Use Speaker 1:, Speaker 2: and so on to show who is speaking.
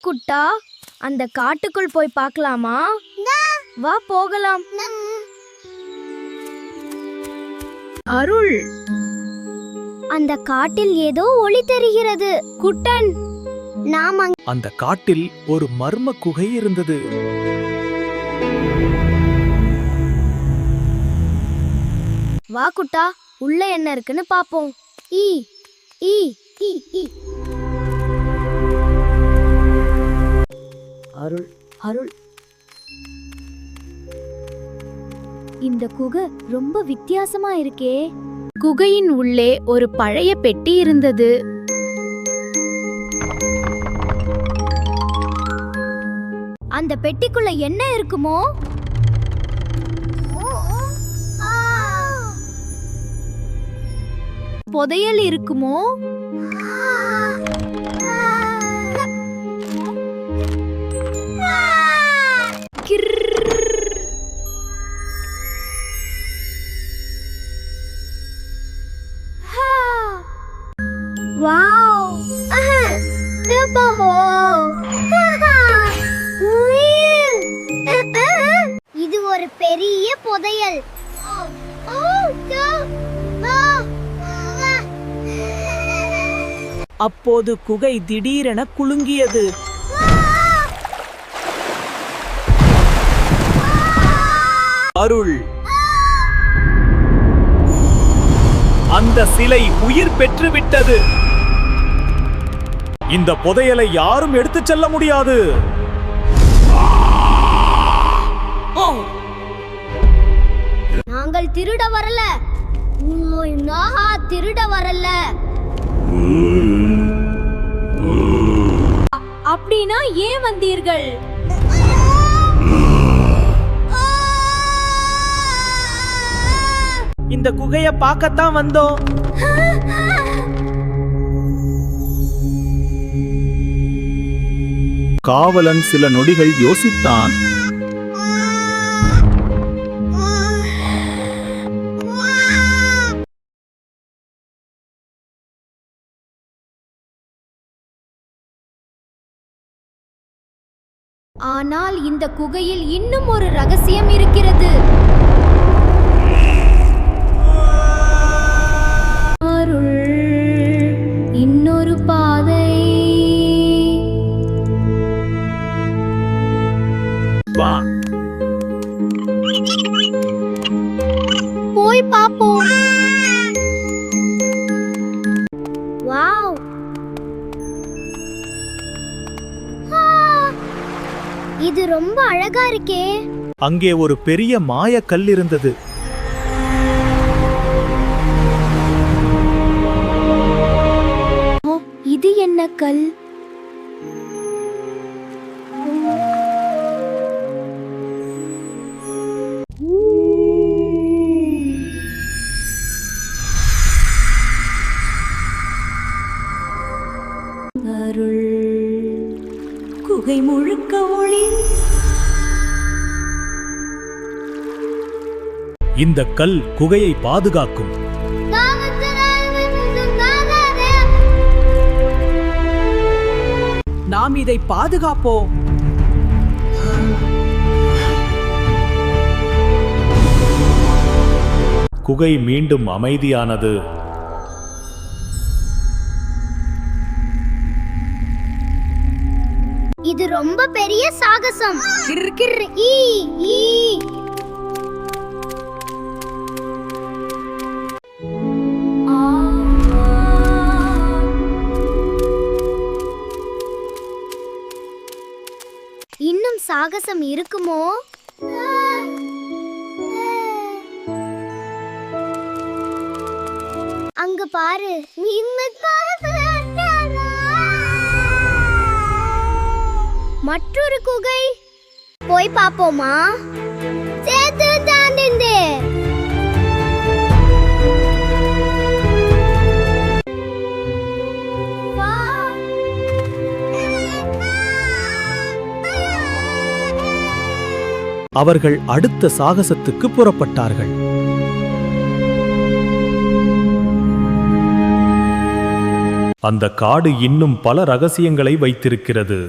Speaker 1: குட்டா, அந்த காட்டுக்குள் போய் பார்க்கலாமா? வா போகலாம். அருள், அந்த காட்டில் ஏதோ ஒளி தெரிகிறது. குட்டன், நாம்
Speaker 2: அந்த காட்டில் ஒரு மர்ம குகை இருந்தது.
Speaker 1: வா குட்டா, உள்ள என்ன இருக்குன்னு பாப்போம். ஈ ஈ ஈ ஈ.
Speaker 3: அருள், அருள்,
Speaker 1: இந்த குகை ரொம்ப வித்தியாசமா இருக்கே. குகையின் உள்ளே ஒரு பழைய பெட்டி இருந்தது. அந்த பெட்டிக்குள்ள என்ன இருக்குமோ? புதையல் இருக்குமோ? இது ஒரு பெரிய புதையல்.
Speaker 3: அப்போது குகை திடீரென குலுங்கியது.
Speaker 2: அருள், அந்த சிலை உயிர் பெற்றுவிட்டது. இந்த புதையலை யாரும் எடுத்துச் செல்ல முடியாது.
Speaker 1: நாங்கள் திருட வரல. திருட வரல. அப்படின்னா ஏன் வந்தீர்கள்?
Speaker 3: இந்த குகையை பார்க்கத்தான் வந்தோம்.
Speaker 2: காவலன் சில நொடிகள் யோசித்தான்.
Speaker 1: ஆனால் இந்த குகையில் இன்னும் ஒரு ரகசியம் இருக்கிறது. அருள், இன்னொரு பாதை.
Speaker 2: வா,
Speaker 1: போய் பாப்போம். வாவ், இது ரொம்ப அழகா இருக்கே.
Speaker 2: அங்கே ஒரு பெரிய மாய கல் இருந்தது.
Speaker 1: இது என்ன கல்?
Speaker 3: அருள், குகை முழுக்க ஒளி.
Speaker 2: இந்த கல் குகையை பாதுகாக்கும்.
Speaker 3: நாம் இதை பாதுகாப்போம்.
Speaker 2: குகை மீண்டும் அமைதியானது.
Speaker 1: இது ரொம்ப பெரிய சாகசம். ஈ ஈ. இன்னும் சாகசம் இருக்குமோ? அங்க பாரு. மற்றொரு குகை. போய் பாப்போமா? சேது தாண்டிந்து.
Speaker 2: அவர்கள் அடுத்த சாகசத்துக்கு புறப்பட்டார்கள். அந்த காடு இன்னும் பல ரகசியங்களை வைத்திருக்கிறது.